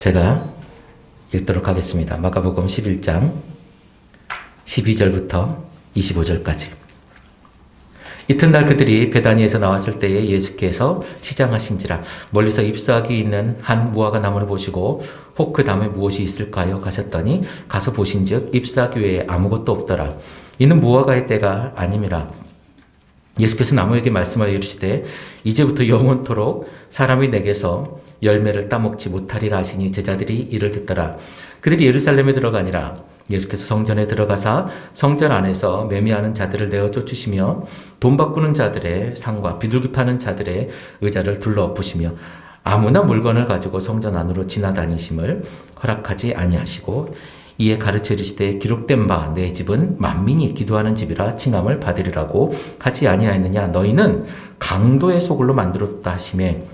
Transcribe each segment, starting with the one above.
제가 읽도록 하겠습니다. 마가복음 11장 12절부터 25절까지. 이튿날 그들이 베다니에서 나왔을 때에 예수께서 시장하신지라 멀리서 잎사귀 있는 한 무화과 나무를 보시고 혹 그 나무에 무엇이 있을까요? 가셨더니 가서 보신즉 잎사귀 외에 아무것도 없더라. 이는 무화과의 때가 아님이라. 예수께서 나무에게 말씀하여 이르시되 이제부터 영원토록 사람이 내게서 열매를 따먹지 못하리라 하시니 제자들이 이를 듣더라. 그들이 예루살렘에 들어가니라. 예수께서 성전에 들어가사 성전 안에서 매매하는 자들을 내어 쫓으시며 돈 바꾸는 자들의 상과 비둘기 파는 자들의 의자를 둘러 엎으시며 아무나 물건을 가지고 성전 안으로 지나다니심을 허락하지 아니하시고 이에 가르쳐 이르시되 기록된 바 내 집은 만민이 기도하는 집이라 칭함을 받으리라고 하지 아니하였느냐. 너희는 강도의 소굴로 만들었다 하시매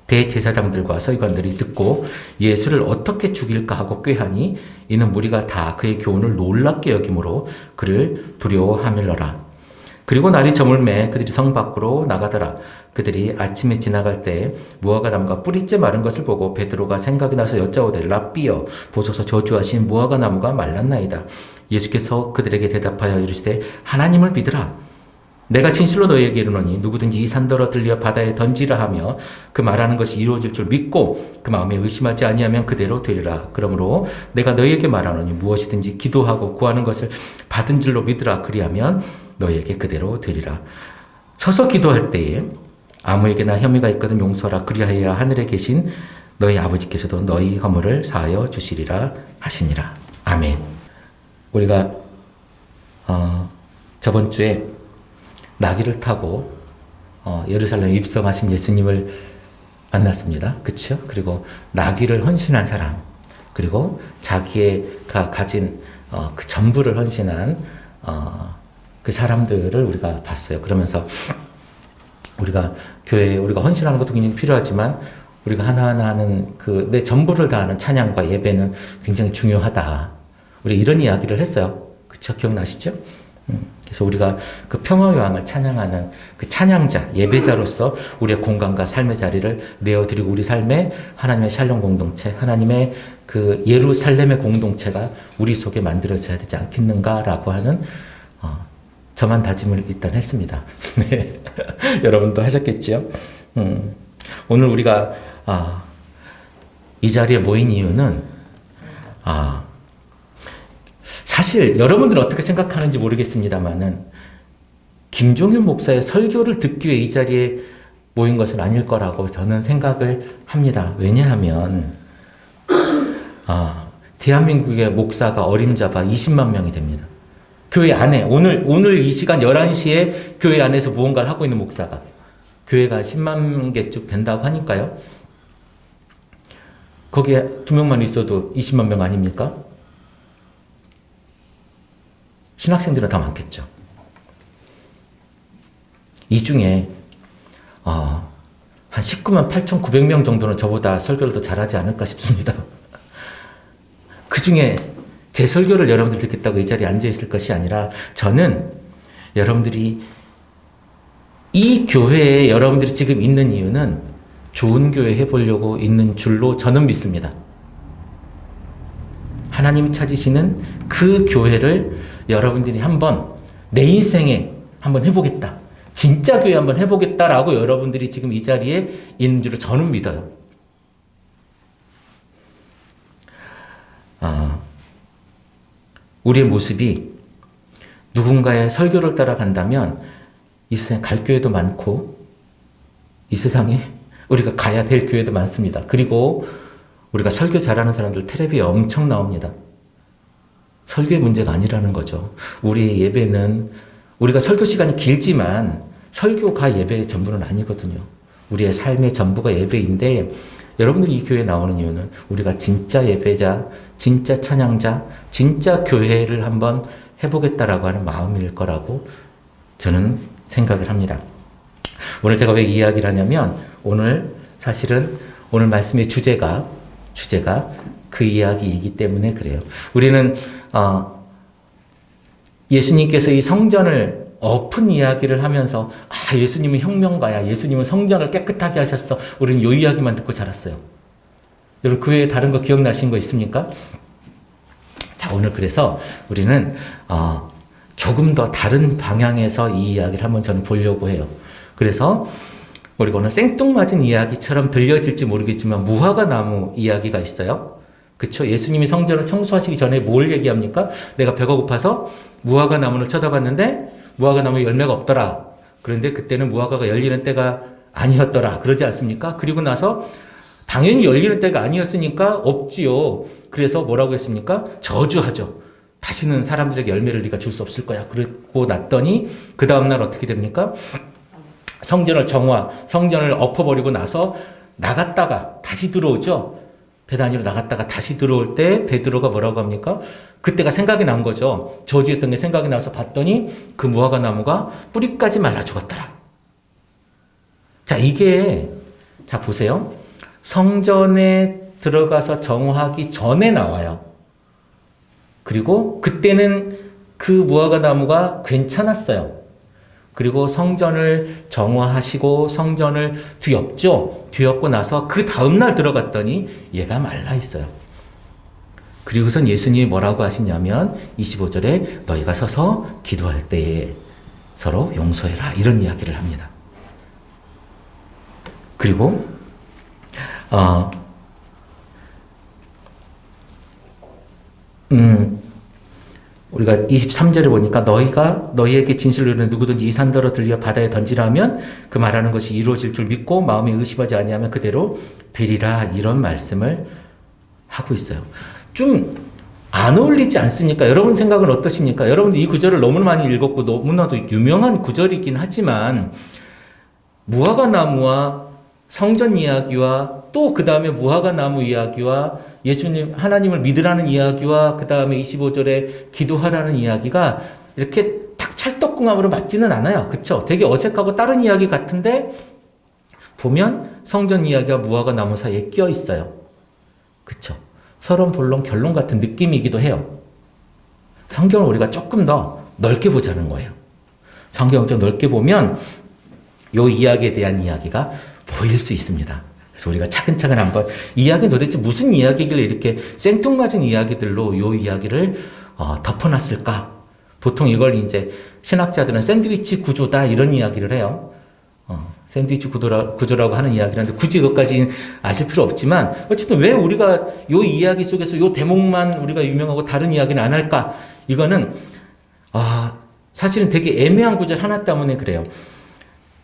대제사장들과 서기관들이 듣고 예수를 어떻게 죽일까 하고 꾀하니 이는 무리가 다 그의 교훈을 놀랍게 여김으로 그를 두려워하밀러라. 그리고 날이 저물매 그들이 성 밖으로 나가더라. 그들이 아침에 지나갈 때 무화과 나무가 뿌리째 마른 것을 보고 베드로가 생각이 나서 여짜오되 랍비여 보소서 저주하신 무화과 나무가 말랐나이다. 예수께서 그들에게 대답하여 이르시되 하나님을 믿으라. 내가 진실로 너희에게 이르노니 누구든지 이 산더러 들려 바다에 던지라 하며 그 말하는 것이 이루어질 줄 믿고 그 마음에 의심하지 아니하면 그대로 되리라. 그러므로 내가 너희에게 말하노니 무엇이든지 기도하고 구하는 것을 받은 줄로 믿으라. 그리하면 너희에게 그대로 되리라. 서서 기도할 때에 아무에게나 혐의가 있거든 용서하라. 그리하여야 하늘에 계신 너희 아버지께서도 너희 허물을 사하여 주시리라 하시니라. 아멘. 우리가 저번 주에 나귀를 타고 예루살렘에 입성하신 예수님을 만났습니다. 그렇죠? 그리고 나귀를 헌신한 사람, 그리고 자기가 가진 그 전부를 헌신한 그 사람들을 우리가 봤어요. 그러면서 우리가 교회에 우리가 헌신하는 것도 굉장히 필요하지만 우리가 하나하나 하는 그 내 전부를 다하는 찬양과 예배는 굉장히 중요하다. 우리 이런 이야기를 했어요. 그쵸? 기억나시죠? 그래서 우리가 그 평화의 왕을 찬양하는 그 찬양자, 예배자로서 우리의 공간과 삶의 자리를 내어드리고 우리 삶에 하나님의 샬롬 공동체, 하나님의 그 예루살렘의 공동체가 우리 속에 만들어져야 되지 않겠는가라고 하는 저만 다짐을 일단 했습니다. 네. 여러분도 하셨겠지요? 오늘 우리가 이 자리에 모인 이유는 사실 여러분들은 어떻게 생각하는지 모르겠습니다만은 김종현 목사의 설교를 듣기 위해 이 자리에 모인 것은 아닐 거라고 저는 생각을 합니다. 왜냐하면 대한민국의 목사가 어림잡아 20만 명이 됩니다. 교회 안에 오늘 이 시간 11시에 교회 안에서 무언가를 하고 있는 목사가 교회가 10만 개쭉 된다고 하니까요. 거기에 2명만 있어도 20만 명 아닙니까? 신학생들은 더 많겠죠. 이 중에 한 19만 8,900명 정도는 저보다 설교를 더 잘하지 않을까 싶습니다. 그 중에 제 설교를 여러분들 듣겠다고 이 자리에 앉아 있을 것이 아니라 저는 여러분들이 이 교회에 여러분들이 지금 있는 이유는 좋은 교회 해보려고 있는 줄로 저는 믿습니다. 하나님이 찾으시는 그 교회를 여러분들이 한번 내 인생에 한번 해보겠다. 진짜 교회 한번 해보겠다라고 여러분들이 지금 이 자리에 있는 줄로 저는 믿어요. 우리의 모습이 누군가의 설교를 따라간다면 이 세상에 갈 교회도 많고 이 세상에 우리가 가야 될 교회도 많습니다. 그리고 우리가 설교 잘하는 사람들 텔레비에 엄청 나옵니다. 설교의 문제가 아니라는 거죠. 우리의 예배는 우리가 설교 시간이 길지만 설교가 예배의 전부는 아니거든요. 우리의 삶의 전부가 예배인데 여러분들이 이 교회에 나오는 이유는 우리가 진짜 예배자, 진짜 찬양자, 진짜 교회를 한번 해보겠다라고 하는 마음일 거라고 저는 생각을 합니다. 오늘 제가 왜 이 이야기를 하냐면 사실은 오늘 말씀의 주제가 그 이야기이기 때문에 그래요. 우리는 예수님께서 이 성전을 엎은 이야기를 하면서 예수님은 혁명가야. 예수님은 성전을 깨끗하게 하셨어. 우리는 이 이야기만 듣고 자랐어요. 여러분 그 외에 다른 거 기억나신 거 있습니까? 자, 오늘 그래서 우리는 조금 더 다른 방향에서 이 이야기를 한번 저는 보려고 해요. 그래서 우리가 오늘 생뚱맞은 이야기처럼 들려질지 모르겠지만 무화과 나무 이야기가 있어요. 그쵸? 예수님이 성전을 청소하시기 전에 뭘 얘기합니까? 내가 배가 고파서 무화과 나무를 쳐다봤는데 무화과 나무에 열매가 없더라. 그런데 그때는 무화과가 열리는 때가 아니었더라. 그러지 않습니까? 그리고 나서 당연히 열리는 때가 아니었으니까 없지요. 그래서 뭐라고 했습니까? 저주하죠. 다시는 사람들에게 열매를 네가 줄 수 없을 거야. 그러고 났더니 그 다음날 어떻게 됩니까? 성전을 엎어버리고 나서 나갔다가 다시 들어오죠. 베다니로 나갔다가 다시 들어올 때 베드로가 뭐라고 합니까? 그때가 생각이 난 거죠. 저주했던 게 생각이 나서 봤더니 그 무화과 나무가 뿌리까지 말라 죽었더라. 자, 자, 보세요. 성전에 들어가서 정화하기 전에 나와요. 그리고 그때는 그 무화과 나무가 괜찮았어요. 그리고 성전을 정화하시고 성전을 뒤엎죠. 뒤엎고 나서 그 다음날 들어갔더니 얘가 말라 있어요. 그리고선 예수님이 뭐라고 하시냐면 25절에 너희가 서서 기도할 때에 서로 용서해라. 이런 이야기를 합니다. 그리고 우리가 23절에 보니까 너희에게 진실로 이르는 누구든지 이 산더러 들려 바다에 던지라면 그 말하는 것이 이루어질 줄 믿고 마음에 의심하지 아니하면 그대로 되리라. 이런 말씀을 하고 있어요. 좀 안 어울리지 않습니까? 여러분 생각은 어떠십니까? 여러분도 이 구절을 너무 많이 읽었고 너무나도 유명한 구절이긴 하지만 무화과 나무와 성전 이야기와 또 그 다음에 무화과 나무 이야기와 예수님 하나님을 믿으라는 이야기와 그 다음에 25절에 기도하라는 이야기가 이렇게 탁 찰떡궁합으로 맞지는 않아요. 그렇죠? 되게 어색하고 다른 이야기 같은데 보면 성전 이야기와 무화과 나무 사이에 끼어 있어요. 그렇죠? 서론 본론 결론 같은 느낌이기도 해요. 성경을 우리가 조금 더 넓게 보자는 거예요. 성경을 좀 넓게 보면 이 이야기에 대한 이야기가 보일 수 있습니다. 그래서 우리가 차근차근 한번 이야기는 도대체 무슨 이야기길래 이렇게 생뚱맞은 이야기들로 이 이야기를 덮어놨을까? 보통 이걸 이제 신학자들은 샌드위치 구조다 이런 이야기를 해요. 샌드위치 구조라고 하는 이야기를 하는데 굳이 그것까지 아실 필요 없지만 어쨌든 왜 우리가 이 이야기 속에서 이 대목만 우리가 유명하고 다른 이야기는 안 할까? 이거는 사실은 되게 애매한 구절 하나 때문에 그래요.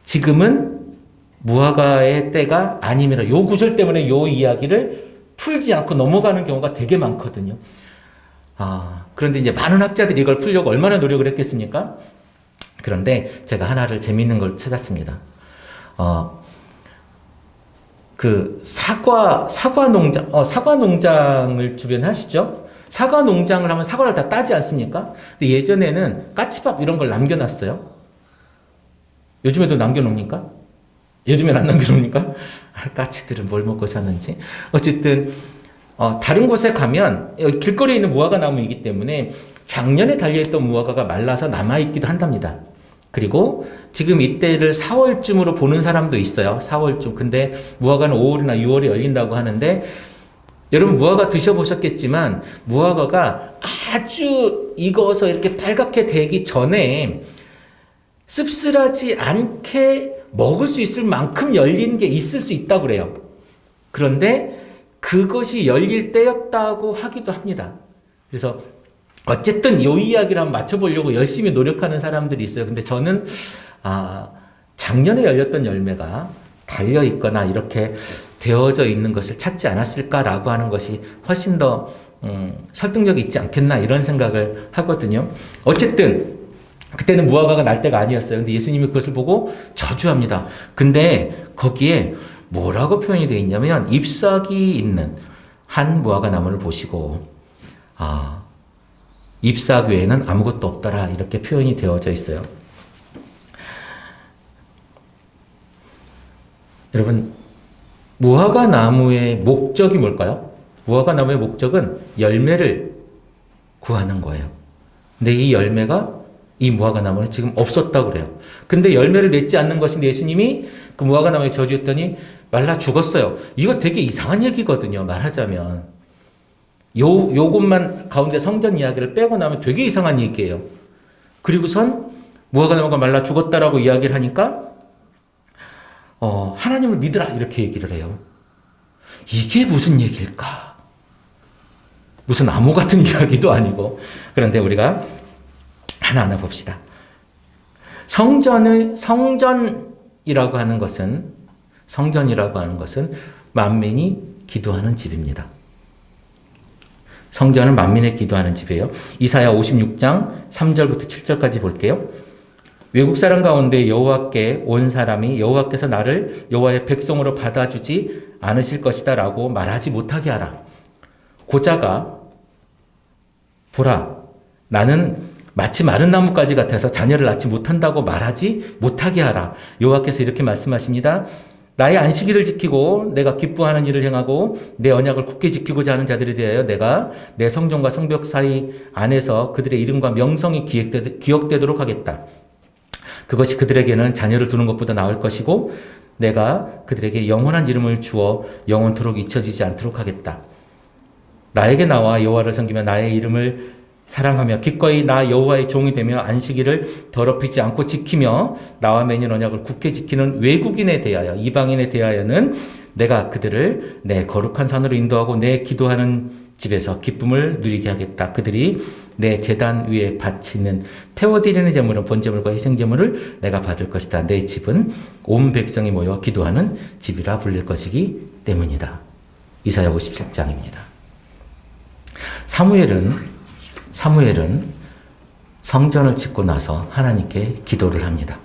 지금은 무화과의 때가 아니면 이 구절 때문에 이 이야기를 풀지 않고 넘어가는 경우가 되게 많거든요. 그런데 이제 많은 학자들이 이걸 풀려고 얼마나 노력을 했겠습니까? 그런데 제가 하나를 재미있는 걸 찾았습니다. 그 사과 농장을 주변에 하시죠? 사과 농장을 하면 사과를 다 따지 않습니까? 근데 예전에는 까치밥 이런 걸 남겨놨어요. 요즘에도 남겨놓습니까? 요즘엔 안 남겨놓습니까? 까치들은 뭘 먹고 사는지. 어쨌든 다른 곳에 가면 길거리에 있는 무화과 나무이기 때문에 작년에 달려있던 무화과가 말라서 남아있기도 한답니다. 그리고 지금 이때를 4월쯤으로 보는 사람도 있어요. 4월쯤. 근데 무화과는 5월이나 6월에 열린다고 하는데 여러분 무화과 드셔보셨겠지만 무화과가 아주 익어서 이렇게 빨갛게 되기 전에 씁쓸하지 않게 먹을 수 있을 만큼 열린 게 있을 수 있다고 그래요. 그런데 그것이 열릴 때였다고 하기도 합니다. 그래서 어쨌든 이 이야기를 한번 맞춰보려고 열심히 노력하는 사람들이 있어요. 근데 저는 작년에 열렸던 열매가 달려있거나 이렇게 되어져 있는 것을 찾지 않았을까라고 하는 것이 훨씬 더 설득력이 있지 않겠나 이런 생각을 하거든요. 어쨌든 그때는 무화과가 날 때가 아니었어요. 근데 예수님이 그것을 보고 저주합니다. 근데 거기에 뭐라고 표현이 되어 있냐면 잎사귀 있는 한 무화과 나무를 보시고 잎사귀 외에는 아무것도 없더라 이렇게 표현이 되어져 있어요. 여러분 무화과 나무의 목적이 뭘까요? 무화과 나무의 목적은 열매를 구하는 거예요. 근데 이 열매가 이 무화과 나무는 지금 없었다고 그래요. 근데 열매를 맺지 않는 것인데 예수님이 그 무화과 나무에 저주했더니 말라 죽었어요. 이거 되게 이상한 얘기거든요. 말하자면. 요것만 가운데 성전 이야기를 빼고 나면 되게 이상한 얘기예요. 그리고선 무화과 나무가 말라 죽었다라고 이야기를 하니까 하나님을 믿으라 이렇게 얘기를 해요. 이게 무슨 얘기일까? 무슨 암호 같은 이야기도 아니고. 그런데 우리가 하나하나 봅시다. 성전이라고 하는 것은 만민이 기도하는 집입니다. 성전은 만민의 기도하는 집이에요. 이사야 56장 3절부터 7절까지 볼게요. 외국 사람 가운데 여호와께 온 사람이 여호와께서 나를 여호와의 백성으로 받아주지 않으실 것이다 라고 말하지 못하게 하라. 고자가 보라, 나는 마치 마른 나뭇가지 같아서 자녀를 낳지 못한다고 말하지 못하게 하라. 여호와께서 이렇게 말씀하십니다. 나의 안식일을 지키고 내가 기뻐하는 일을 행하고 내 언약을 굳게 지키고자 하는 자들에 대하여 내가 내 성전과 성벽 사이 안에서 그들의 이름과 명성이 기억되도록 하겠다. 그것이 그들에게는 자녀를 두는 것보다 나을 것이고 내가 그들에게 영원한 이름을 주어 영원토록 잊혀지지 않도록 하겠다. 나에게 나와 여호와를 섬기며 나의 이름을 사랑하며 기꺼이 나 여호와의 종이 되며 안식일을 더럽히지 않고 지키며 나와 맺은 언약을 굳게 지키는 외국인에 대하여 이방인에 대하여는 내가 그들을 내 거룩한 산으로 인도하고 내 기도하는 집에서 기쁨을 누리게 하겠다. 그들이 내 제단 위에 바치는 태워드리는 제물은 번제물과 희생제물을 내가 받을 것이다. 내 집은 온 백성이 모여 기도하는 집이라 불릴 것이기 때문이다. 이사야 57장입니다. 사무엘은 성전을 짓고 나서 하나님께 기도를 합니다.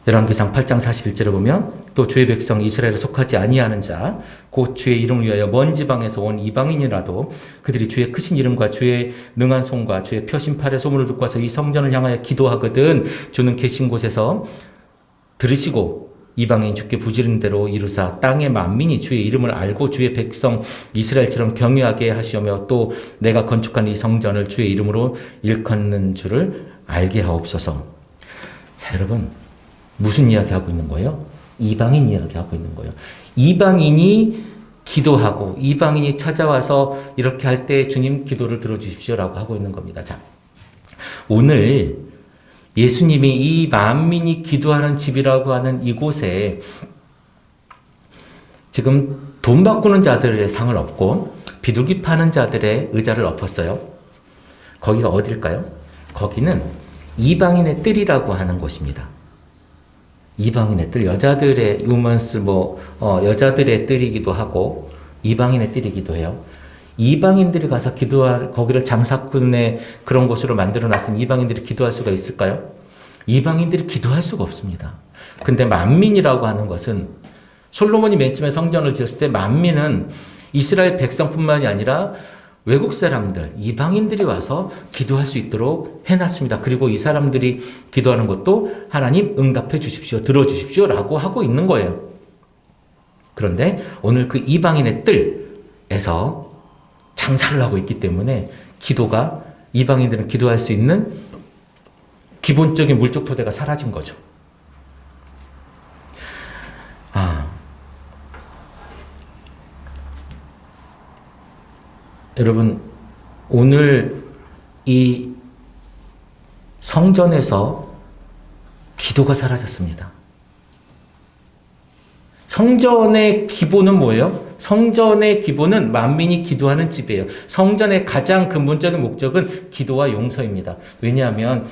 열왕기상 8장 41절에 보면 또 주의 백성 이스라엘에 속하지 아니하는 자 곧 주의 이름을 위하여 먼 지방에서 온 이방인이라도 그들이 주의 크신 이름과 주의 능한 손과 주의 펴신 팔의 소문을 듣고 와서 이 성전을 향하여 기도하거든 주는 계신 곳에서 들으시고 이방인 주께 부지런 대로 이루사 땅의 만민이 주의 이름을 알고 주의 백성 이스라엘처럼 경외하게 하시오며 또 내가 건축한 이 성전을 주의 이름으로 일컫는 줄을 알게 하옵소서. 자, 여러분 무슨 이야기하고 있는 거예요? 이방인 이야기하고 있는 거예요. 이방인이 기도하고 이방인이 찾아와서 이렇게 할 때 주님 기도를 들어주십시오라고 하고 있는 겁니다. 자, 오늘 예수님이 이 만민이 기도하는 집이라고 하는 이곳에 지금 돈 바꾸는 자들의 상을 엎고 비둘기 파는 자들의 의자를 엎었어요. 거기가 어딜까요? 거기는 이방인의 뜰이라고 하는 곳입니다. 이방인의 뜰, 여자들의 유먼스 여자들의 뜰이기도 하고 이방인의 뜰이기도 해요. 이방인들이 가서 기도할 거기를 장사꾼의 그런 곳으로 만들어 놨으니 이방인들이 기도할 수가 있을까요? 이방인들이 기도할 수가 없습니다. 근데 만민이라고 하는 것은 솔로몬이 맨 처음에 성전을 지었을 때 만민은 이스라엘 백성뿐만이 아니라 외국 사람들, 이방인들이 와서 기도할 수 있도록 해놨습니다. 그리고 이 사람들이 기도하는 것도 하나님 응답해 주십시오, 들어주십시오 라고 하고 있는 거예요. 그런데 오늘 그 이방인의 뜰에서 장사를 하고 있기 때문에 기도가 이방인들은 기도할 수 있는 기본적인 물적 토대가 사라진 거죠. 여러분 오늘 이 성전에서 기도가 사라졌습니다. 성전의 기본은 뭐예요? 성전의 기본은 만민이 기도하는 집이에요. 성전의 가장 근본적인 목적은 기도와 용서입니다. 왜냐하면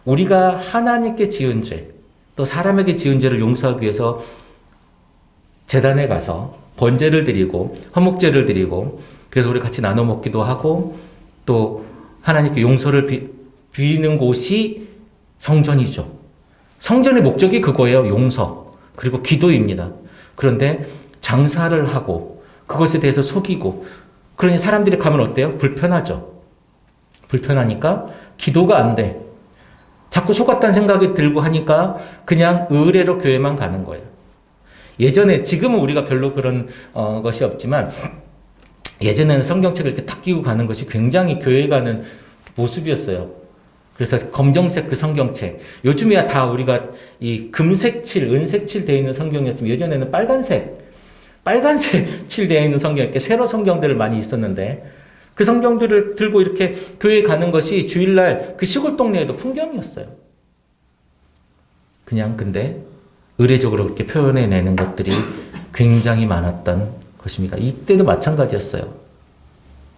우리가 하나님께 지은 죄, 또 사람에게 지은 죄를 용서하기 위해서 제단에 가서 번제를 드리고 화목제를 드리고 그래서 우리 같이 나눠 먹기도 하고 또 하나님께 용서를 비는 곳이 성전이죠. 성전의 목적이 그거예요. 용서 그리고 기도입니다. 그런데 장사를 하고 그것에 대해서 속이고 그러니 사람들이 가면 어때요? 불편하죠. 불편하니까 기도가 안 돼. 자꾸 속았다는 생각이 들고 하니까 그냥 의례로 교회만 가는 거예요. 예전에 지금은 우리가 별로 그런 것이 없지만 예전에는 성경책을 이렇게 탁 끼고 가는 것이 굉장히 교회 가는 모습이었어요. 그래서 검정색 그 성경책. 요즘이야 다 우리가 이 금색칠, 은색칠 되어 있는 성경이었지만 예전에는 빨간색 칠 되어 있는 성경, 이렇게 세로 성경들을 많이 있었는데 그 성경들을 들고 이렇게 교회에 가는 것이 주일날 그 시골 동네에도 풍경이었어요. 그냥 근데 의례적으로 그렇게 표현해내는 것들이 굉장히 많았던 것입니다. 이때도 마찬가지였어요.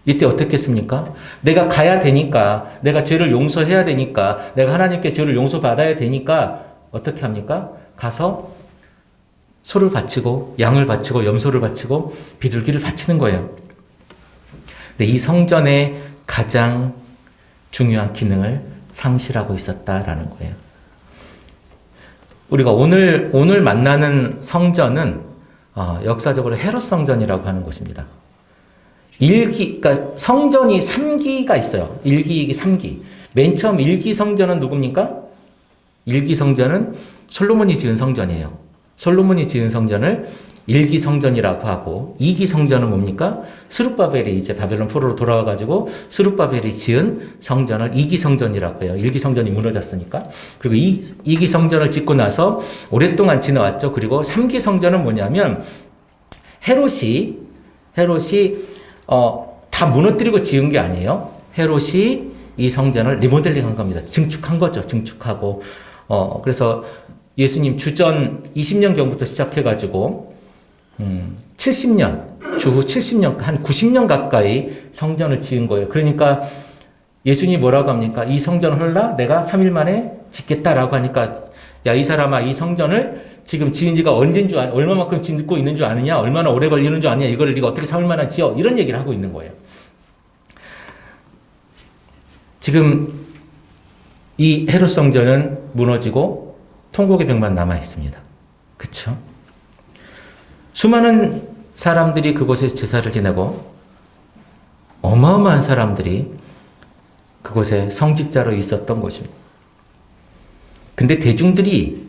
이때 어떻게 했습니까? 내가 가야 되니까, 내가 죄를 용서해야 되니까, 내가 하나님께 죄를 용서받아야 되니까 어떻게 합니까? 가서 소를 바치고 양을 바치고 염소를 바치고 비둘기를 바치는 거예요. 근데 이 성전의 가장 중요한 기능을 상실하고 있었다라는 거예요. 우리가 오늘 만나는 성전은 역사적으로 헤롯 성전이라고 하는 곳입니다. 그러니까 성전이 3기가 있어요. 1기, 2기, 3기. 맨 처음 1기 성전은 누굽니까? 1기 성전은 솔로몬이 지은 성전이에요. 솔로몬이 지은 성전을 1기 성전이라고 하고 2기 성전은 뭡니까? 스룹바벨이 이제 바벨론 포로로 돌아와가지고 스룹바벨이 지은 성전을 2기 성전이라고 해요. 1기 성전이 무너졌으니까. 그리고 2기 성전을 짓고 나서 오랫동안 지나왔죠. 그리고 3기 성전은 뭐냐면 헤롯이 다 무너뜨리고 지은 게 아니에요. 헤롯이 이 성전을 리모델링한 겁니다. 증축한 거죠. 증축하고 그래서 예수님 주전 20년경부터 시작해가지고 70년, 주후 70년, 한 90년 가까이 성전을 지은 거예요. 그러니까 예수님이 뭐라고 합니까? 이 성전을 헐라 내가 3일 만에 짓겠다라고 하니까 야, 이 사람아, 이 성전을 지금 지은 지가 언제인 줄 얼마만큼 짓고 있는 줄 아느냐? 얼마나 오래 걸리는 줄 아느냐? 이거를 네가 어떻게 3일 만에 지어? 이런 얘기를 하고 있는 거예요. 지금 이 헤롯 성전은 무너지고 통곡의 벽만 남아 있습니다. 그렇죠? 수많은 사람들이 그곳에서 제사를 지내고 어마어마한 사람들이 그곳에 성직자로 있었던 곳입니다. 근데 대중들이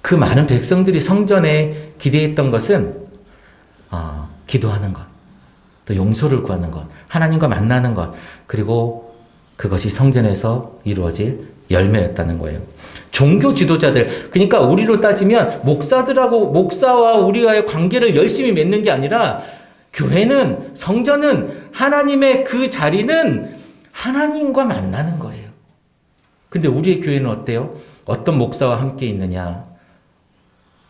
그 많은 백성들이 성전에 기대했던 것은 기도하는 것, 또 용서를 구하는 것, 하나님과 만나는 것, 그리고 그것이 성전에서 이루어질 열매였다는 거예요. 종교 지도자들, 그러니까 우리로 따지면 목사와 우리와의 관계를 열심히 맺는 게 아니라 교회는, 성전은, 하나님의 그 자리는 하나님과 만나는 거예요. 근데 우리의 교회는 어때요? 어떤 목사와 함께 있느냐,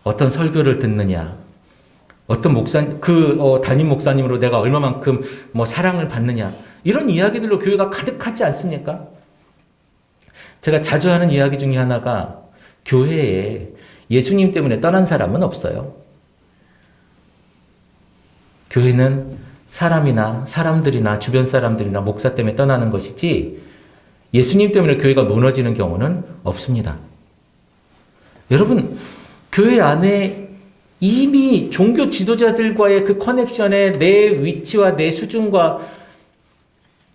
어떤 설교를 듣느냐, 어떤 담임 목사님으로 내가 얼마만큼 사랑을 받느냐, 이런 이야기들로 교회가 가득하지 않습니까? 제가 자주 하는 이야기 중에 하나가 교회에 예수님 때문에 떠난 사람은 없어요. 교회는 사람들이나 주변 사람들이나 목사 때문에 떠나는 것이지 예수님 때문에 교회가 무너지는 경우는 없습니다. 여러분, 교회 안에 이미 종교 지도자들과의 그 커넥션에 내 위치와 내 수준과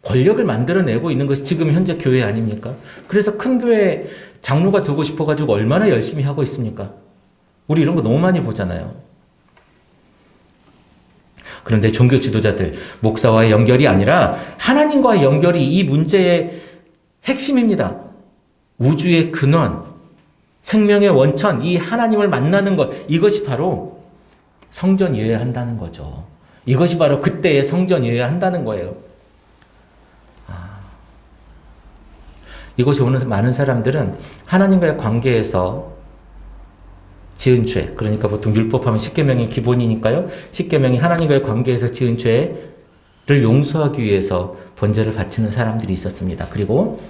권력을 만들어내고 있는 것이 지금 현재 교회 아닙니까? 그래서 큰 교회 장로가 되고 싶어가지고 얼마나 열심히 하고 있습니까? 우리 이런 거 너무 많이 보잖아요. 그런데 종교 지도자들, 목사와의 연결이 아니라 하나님과의 연결이 이 문제의 핵심입니다. 우주의 근원, 생명의 원천, 이 하나님을 만나는 것, 이것이 바로 성전이어야 한다는 거죠. 이것이 바로 그때의 성전이어야 한다는 거예요. 이곳에 오는 많은 사람들은 하나님과의 관계에서 지은 죄, 그러니까 보통 율법하면 십계명이 기본이니까요. 십계명이 하나님과의 관계에서 지은 죄를 용서하기 위해서 번제를 바치는 사람들이 있었습니다. 그리고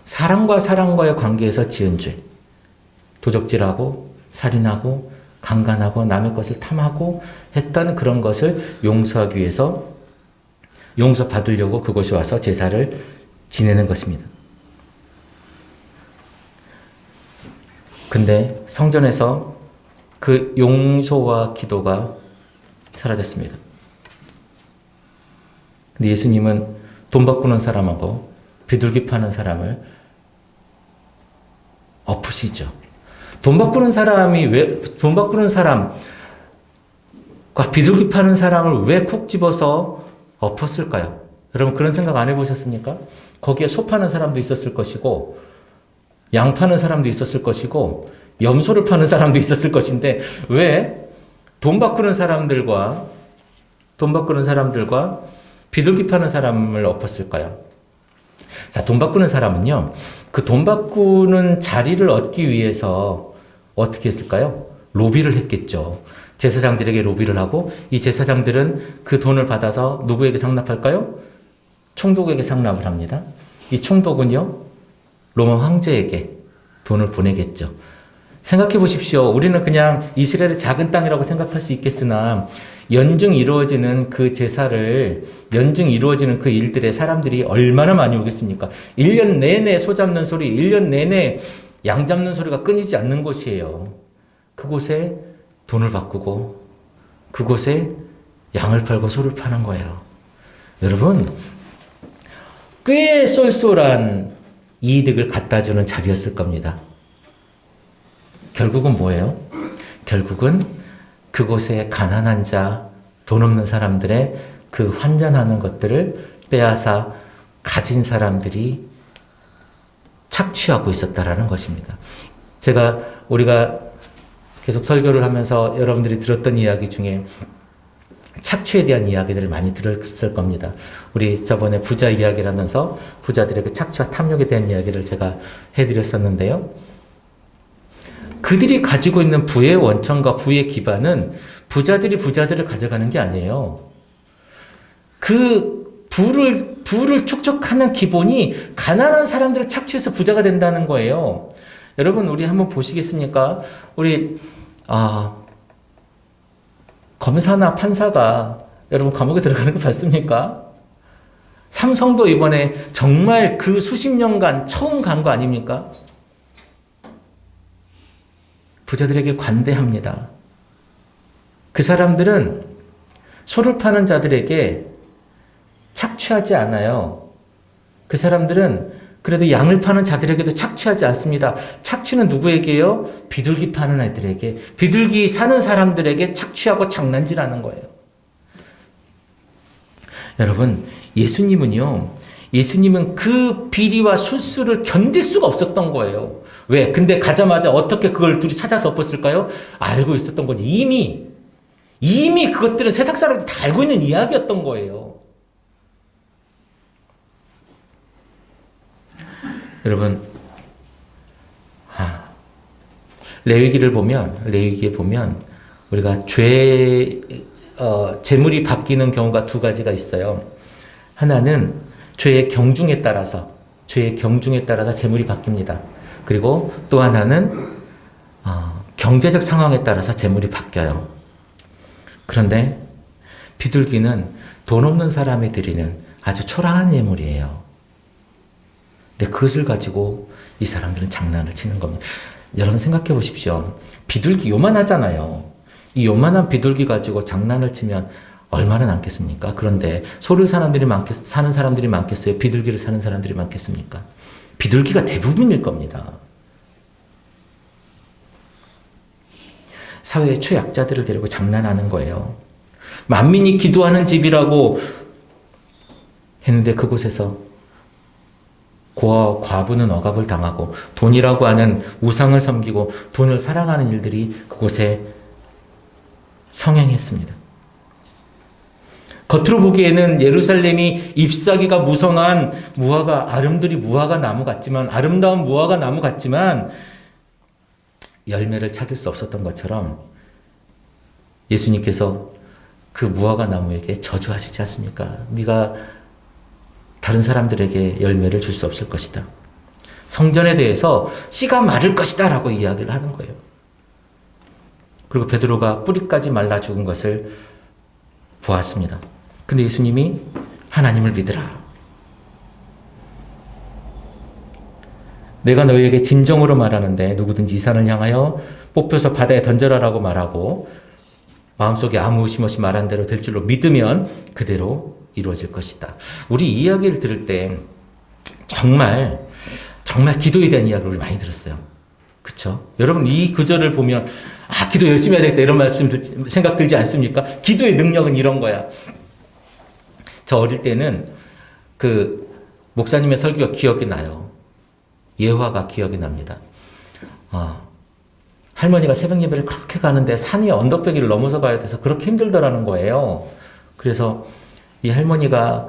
사람과의 관계에서 지은 죄, 도적질하고 살인하고 강간하고 남의 것을 탐하고 했던 그런 것을 용서하기 위해서 용서받으려고 그곳에 와서 제사를 지내는 것입니다. 근데 성전에서 그 용서와 기도가 사라졌습니다. 근데 예수님은 돈 바꾸는 사람하고 비둘기 파는 사람을 엎으시죠. 돈 바꾸는 사람과 비둘기 파는 사람을 왜 콕 집어서 엎었을까요? 여러분 그런 생각 안 해보셨습니까? 거기에 소 파는 사람도 있었을 것이고 양 파는 사람도 있었을 것이고 염소를 파는 사람도 있었을 것인데 왜 돈 바꾸는 사람들과 비둘기 파는 사람을 엎었을까요? 자, 돈 바꾸는 사람은요, 그 돈 바꾸는 자리를 얻기 위해서 어떻게 했을까요? 로비를 했겠죠. 제사장들에게 로비를 하고 이 제사장들은 그 돈을 받아서 누구에게 상납할까요? 총독에게 상납을 합니다. 이 총독은요, 로마 황제에게 돈을 보내겠죠. 생각해 보십시오. 우리는 그냥 이스라엘의 작은 땅이라고 생각할 수 있겠으나 연중 이루어지는 그 제사를, 연중 이루어지는 그 일들에 사람들이 얼마나 많이 오겠습니까? 1년 내내 소 잡는 소리, 1년 내내 양 잡는 소리가 끊이지 않는 곳이에요. 그곳에 돈을 바꾸고 그곳에 양을 팔고 소를 파는 거예요. 여러분, 꽤 쏠쏠한 이득을 갖다 주는 자리였을 겁니다. 결국은 뭐예요? 결국은 그곳에 가난한 자, 돈 없는 사람들의 그 환전하는 것들을 빼앗아 가진 사람들이 착취하고 있었다라는 것입니다. 우리가 계속 설교를 하면서 여러분들이 들었던 이야기 중에 착취에 대한 이야기들을 많이 들었을 겁니다. 우리 저번에 부자 이야기를 하면서 부자들에게 착취와 탐욕에 대한 이야기를 제가 해드렸었는데요. 그들이 가지고 있는 부의 원천과 부의 기반은 부자들이 부자들을 가져가는 게 아니에요. 그 부를 축적하는 기본이 가난한 사람들을 착취해서 부자가 된다는 거예요. 여러분, 우리 한번 보시겠습니까? 우리 검사나 판사가 여러분 감옥에 들어가는 거 봤습니까? 삼성도 이번에 정말 그 수십 년간 처음 간 거 아닙니까? 부자들에게 관대합니다. 그 사람들은 소를 파는 자들에게 착취하지 않아요. 그 사람들은 그래도 양을 파는 자들에게도 착취하지 않습니다. 착취는 누구에게요? 비둘기 파는 애들에게, 비둘기 사는 사람들에게 착취하고 장난질하는 거예요. 여러분, 예수님은 그 비리와 술수를 견딜 수가 없었던 거예요. 왜? 근데 가자마자 어떻게 그걸 둘이 찾아서 엎었을까요? 알고 있었던 거지. 이미 그것들은 세상 사람들이 다 알고 있는 이야기였던 거예요. 여러분, 레위기에 보면 우리가 재물이 바뀌는 경우가 두 가지가 있어요. 하나는 죄의 경중에 따라서 재물이 바뀝니다. 그리고 또 하나는 경제적 상황에 따라서 재물이 바뀌어요. 그런데 비둘기는 돈 없는 사람이 드리는 아주 초라한 예물이에요. 근데 그것을 가지고 이 사람들은 장난을 치는 겁니다. 여러분 생각해 보십시오. 비둘기 요만하잖아요. 이 요만한 비둘기 가지고 장난을 치면 얼마나 남겠습니까? 그런데 소를 사는 사람들이 많겠어요? 비둘기를 사는 사람들이 많겠습니까? 비둘기가 대부분일 겁니다. 사회의 최약자들을 데리고 장난하는 거예요. 만민이 기도하는 집이라고 했는데 그곳에서 고아와 과부는 억압을 당하고 돈이라고 하는 우상을 섬기고 돈을 사랑하는 일들이 그곳에 성행했습니다. 겉으로 보기에는 예루살렘이 잎사귀가 무성한 아름다운 무화과 나무 같지만 열매를 찾을 수 없었던 것처럼 예수님께서 그 무화과 나무에게 저주하시지 않습니까? 네가 다른 사람들에게 열매를 줄 수 없을 것이다. 성전에 대해서 씨가 마를 것이다 라고 이야기를 하는 거예요. 그리고 베드로가 뿌리까지 말라 죽은 것을 보았습니다. 근데 예수님이 하나님을 믿으라. 내가 너희에게 진정으로 말하는데 누구든지 이 산을 향하여 뽑혀서 바다에 던져라라고 말하고 마음속에 아무 의심 없이 말한 대로 될 줄로 믿으면 그대로 이루어질 것이다. 우리 이 이야기를 들을 때 정말 기도에 대한 이야기를 많이 들었어요. 그렇죠? 여러분 이 구절을 보면 기도 열심히 해야 되겠다 이런 생각 들지 않습니까? 기도의 능력은 이런 거야. 저 어릴 때는 그 목사님의 설교가 기억이 나요. 예화가 기억이 납니다. 할머니가 새벽 예배를 그렇게 가는데 산이 언덕배기를 넘어서 가야 돼서 그렇게 힘들더라는 거예요. 그래서 이 할머니가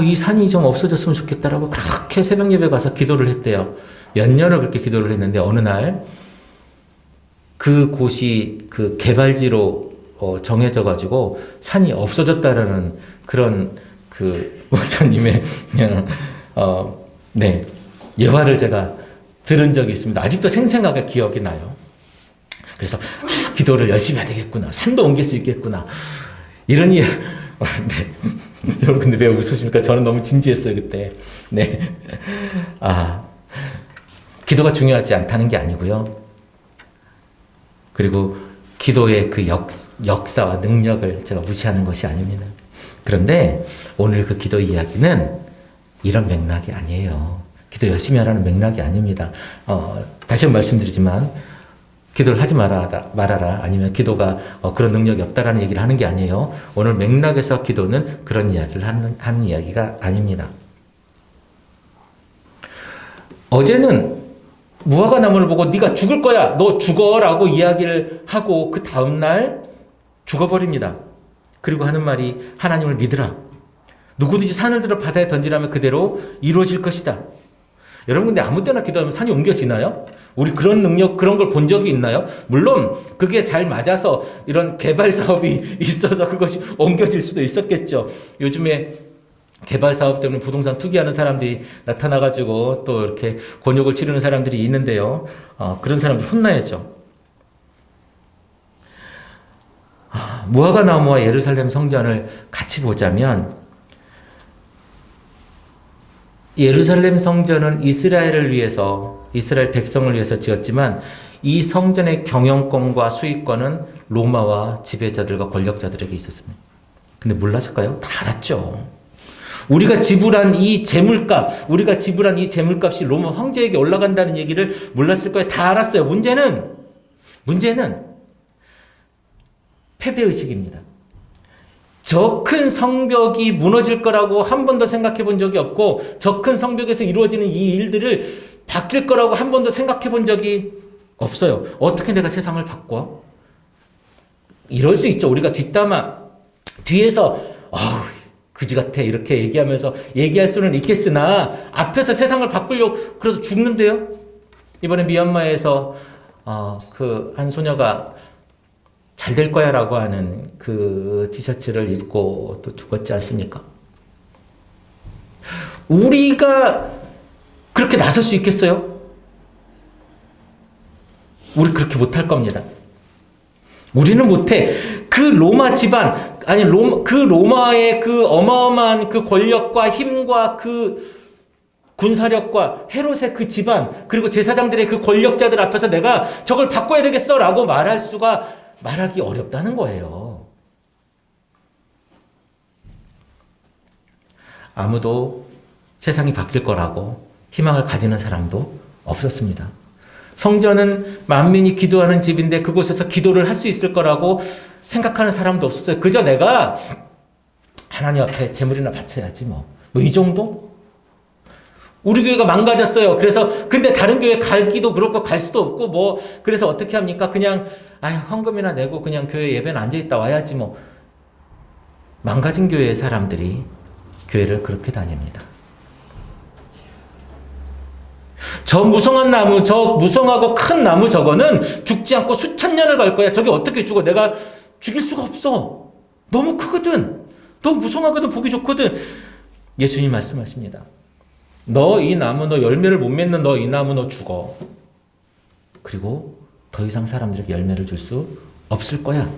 이 산이 좀 없어졌으면 좋겠다라고 그렇게 새벽 예배 가서 기도를 했대요. 몇 년을 그렇게 기도를 했는데 어느 날 그 곳이 그 개발지로 정해져 가지고 산이 없어졌다라는 그런 그 목사님의 네, 예화를 제가 들은 적이 있습니다. 아직도 생생하게 기억이 나요. 그래서 기도를 열심히 해야 되겠구나. 산도 옮길 수 있겠구나. 이런 네. 여러분 근데 왜 웃으십니까? 저는 너무 진지했어요 그때. 네. 기도가 중요하지 않다는 게 아니고요. 그리고 기도의 그 역사와 능력을 제가 무시하는 것이 아닙니다. 그런데 오늘 그 기도 이야기는 이런 맥락이 아니에요. 기도 열심히 하라는 맥락이 아닙니다. 다시 한번 말씀드리지만 기도를 하지 말아라 아니면 기도가 그런 능력이 없다라는 얘기를 하는 게 아니에요. 오늘 맥락에서 기도는 그런 이야기를 하는 이야기가 아닙니다. 어제는 무화과 나무를 보고 네가 죽을 거야, 너 죽어라고 이야기를 하고 그 다음날 죽어버립니다. 그리고 하는 말이 하나님을 믿으라. 누구든지 산을 들어 바다에 던지라면 그대로 이루어질 것이다. 여러분 근데 아무 때나 기도하면 산이 옮겨지나요? 우리 그런 능력, 그런 걸 본 적이 있나요? 물론 그게 잘 맞아서 이런 개발 사업이 있어서 그것이 옮겨질 수도 있었겠죠. 요즘에 개발 사업 때문에 부동산 투기하는 사람들이 나타나가지고 또 이렇게 곤욕을 치르는 사람들이 있는데요. 그런 사람들 혼나야죠. 무화과 나무와 예루살렘 성전을 같이 보자면 예루살렘 성전은 이스라엘 백성을 위해서 지었지만 이 성전의 경영권과 수익권은 로마와 지배자들과 권력자들에게 있었습니다. 근데 몰랐을까요? 다 알았죠. 우리가 지불한 이 재물값이 로마 황제에게 올라간다는 얘기를 몰랐을 거예요. 다 알았어요. 문제는 패배의식입니다. 저 큰 성벽이 무너질 거라고 한 번도 생각해 본 적이 없고 저 큰 성벽에서 이루어지는 이 일들을 바뀔 거라고 한 번도 생각해 본 적이 없어요. 어떻게 내가 세상을 바꿔? 이럴 수 있죠. 우리가 뒤에서 그지 같아 이렇게 얘기하면서 얘기할 수는 있겠으나 앞에서 세상을 바꾸려고 그래서 죽는데요. 이번에 미얀마에서 그 한 소녀가 잘 될 거야 라고 하는 그 티셔츠를 입고 또 죽었지 않습니까? 우리가 그렇게 나설 수 있겠어요? 우리 그렇게 못할 겁니다. 우리는 못해. 그 로마 집안, 그 로마의 그 어마어마한 그 권력과 힘과 그 군사력과 헤롯의 그 집안, 그리고 제사장들의 그 권력자들 앞에서 내가 저걸 바꿔야 되겠어 라고 말하기 어렵다는 거예요. 아무도 세상이 바뀔 거라고 희망을 가지는 사람도 없었습니다. 성전은 만민이 기도하는 집인데 그곳에서 기도를 할 수 있을 거라고 생각하는 사람도 없었어요. 그저 내가 하나님 앞에 제물이나 바쳐야지 이 정도? 우리 교회가 망가졌어요. 근데 다른 교회 갈기도 그렇고 갈 수도 없고 그래서 어떻게 합니까? 그냥 헌금이나 내고 그냥 교회 예배는 앉아있다 와야지 망가진 교회의 사람들이 교회를 그렇게 다닙니다. 저 무성한 나무, 저 무성하고 큰 나무 저거는 죽지 않고 수천 년을 갈 거야. 저게 어떻게 죽어? 내가 죽일 수가 없어. 너무 크거든. 너무 무성하거든. 보기 좋거든. 예수님 말씀하십니다. 너 이 나무, 너 열매를 못 맺는 너 이 나무 너 죽어. 그리고 더 이상 사람들에게 열매를 줄 수 없을 거야.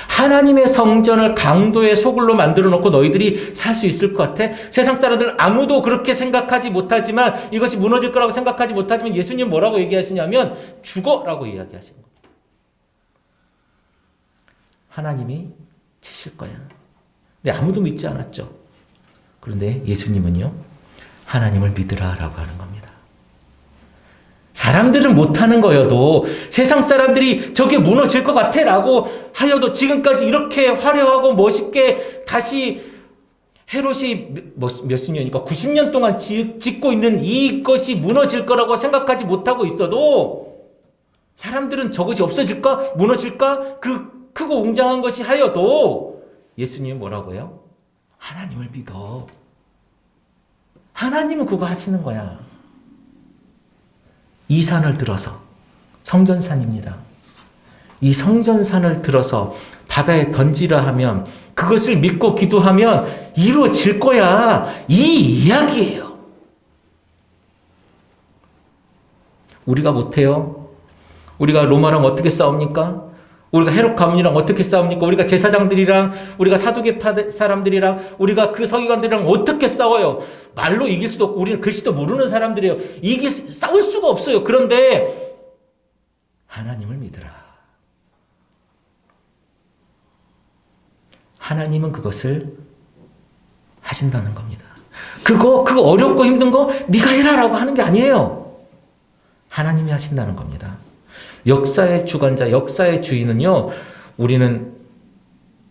하나님의 성전을 강도의 소굴로 만들어 놓고 너희들이 살 수 있을 것 같아? 세상 사람들은 아무도 그렇게 생각하지 못하지만 이것이 무너질 거라고 생각하지 못하지만 예수님 뭐라고 얘기하시냐면 죽어라고 이야기하시는 거예요. 하나님이 치실 거야. 근데 아무도 믿지 않았죠. 그런데 예수님은요. 하나님을 믿으라라고 하는 겁니다. 사람들은 못하는 거여도 세상 사람들이 저게 무너질 것 같아 라고 하여도 지금까지 이렇게 화려하고 멋있게 다시 헤롯이 몇십 년이니까 90년 동안 짓고 있는 이것이 무너질 거라고 생각하지 못하고 있어도 사람들은 저것이 없어질까? 무너질까? 그 크고 웅장한 것이 하여도 예수님이 뭐라고요? 하나님을 믿어. 하나님은 그거 하시는 거야. 이 산을 들어서, 성전산입니다. 이 성전산을 들어서 바다에 던지라 하면, 그것을 믿고 기도하면 이루어질 거야. 이 이야기예요. 우리가 못해요? 우리가 로마랑 어떻게 싸웁니까? 우리가 헤롯 가문이랑 어떻게 싸웁니까? 우리가 제사장들이랑, 우리가 사두개파 사람들이랑, 우리가 그 서기관들이랑 어떻게 싸워요? 말로 이길 수도 없고, 우리는 글씨도 모르는 사람들이에요. 싸울 수가 없어요. 그런데 하나님을 믿으라. 하나님은 그것을 하신다는 겁니다. 그거 어렵고 힘든 거 네가 해라라고 하는 게 아니에요. 하나님이 하신다는 겁니다. 역사의 주관자, 역사의 주인은요, 우리는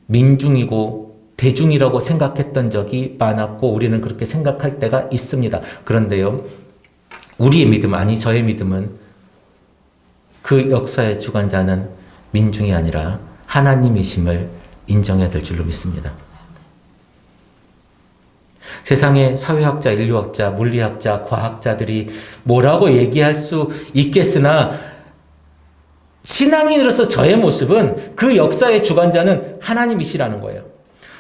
민중이고 대중이라고 생각했던 적이 많았고, 우리는 그렇게 생각할 때가 있습니다. 그런데요, 우리의 믿음, 아니 저의 믿음은 그 역사의 주관자는 민중이 아니라 하나님이심을 인정해야 될 줄로 믿습니다. 세상의 사회학자, 인류학자, 물리학자, 과학자들이 뭐라고 얘기할 수 있겠으나 신앙인으로서 저의 모습은 그 역사의 주관자는 하나님이시라는 거예요.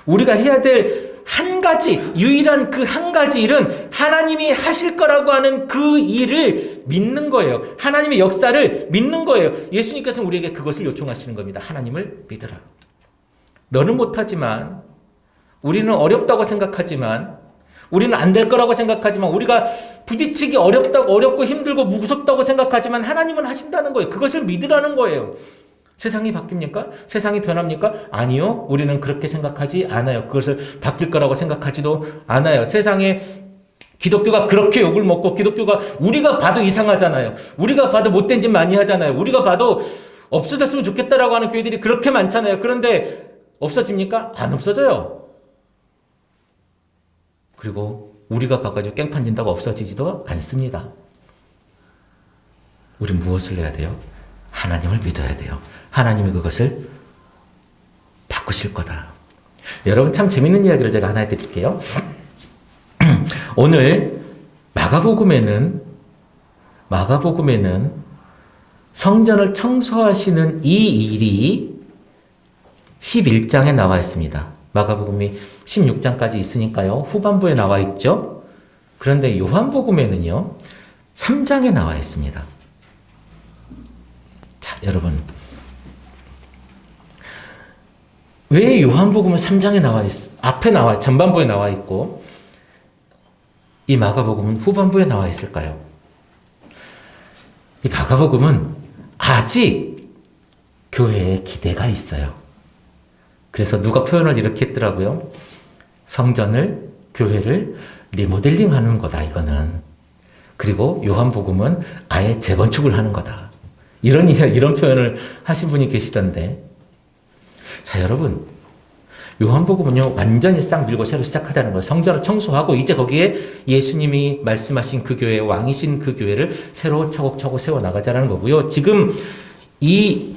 우리가 해야 될 한 가지, 유일한 그 한 가지 일은 하나님이 하실 거라고 하는 그 일을 믿는 거예요. 하나님의 역사를 믿는 거예요. 예수님께서는 우리에게 그것을 요청하시는 겁니다. 하나님을 믿으라. 너는 못하지만, 우리는 어렵다고 생각하지만, 우리는 안 될 거라고 생각하지만, 우리가 부딪히기 어렵고 힘들고 무섭다고 생각하지만 하나님은 하신다는 거예요. 그것을 믿으라는 거예요. 세상이 바뀝니까? 세상이 변합니까? 아니요. 우리는 그렇게 생각하지 않아요. 그것을 바뀔 거라고 생각하지도 않아요. 세상에 기독교가 그렇게 욕을 먹고, 기독교가 우리가 봐도 이상하잖아요. 우리가 봐도 못된 짓 많이 하잖아요. 우리가 봐도 없어졌으면 좋겠다라고 하는 교회들이 그렇게 많잖아요. 그런데 없어집니까? 안 없어져요. 그리고 우리가 가가지고 깽판 진다고 없어지지도 않습니다. 우린 무엇을 해야 돼요? 하나님을 믿어야 돼요. 하나님이 그것을 바꾸실 거다. 여러분, 참 재밌는 이야기를 제가 하나 해드릴게요. 오늘 마가복음에는 성전을 청소하시는 이 일이 11장에 나와 있습니다. 마가복음이 16장까지 있으니까요. 후반부에 나와 있죠. 그런데 요한복음에는요, 3장에 나와 있습니다. 자, 여러분. 왜 요한복음은 3장에 나와 앞에 전반부에 나와 있고, 이 마가복음은 후반부에 나와 있을까요? 이 마가복음은 아직 교회에 기대가 있어요. 그래서 누가 표현을 이렇게 했더라고요. 성전을, 교회를 리모델링 하는 거다, 이거는. 그리고 요한복음은 아예 재건축을 하는 거다. 이런 표현을 하신 분이 계시던데. 자, 여러분. 요한복음은요, 완전히 싹 밀고 새로 시작하자는 거예요. 성전을 청소하고, 이제 거기에 예수님이 말씀하신 그 교회, 왕이신 그 교회를 새로 차곡차곡 세워나가자는 거고요. 지금 이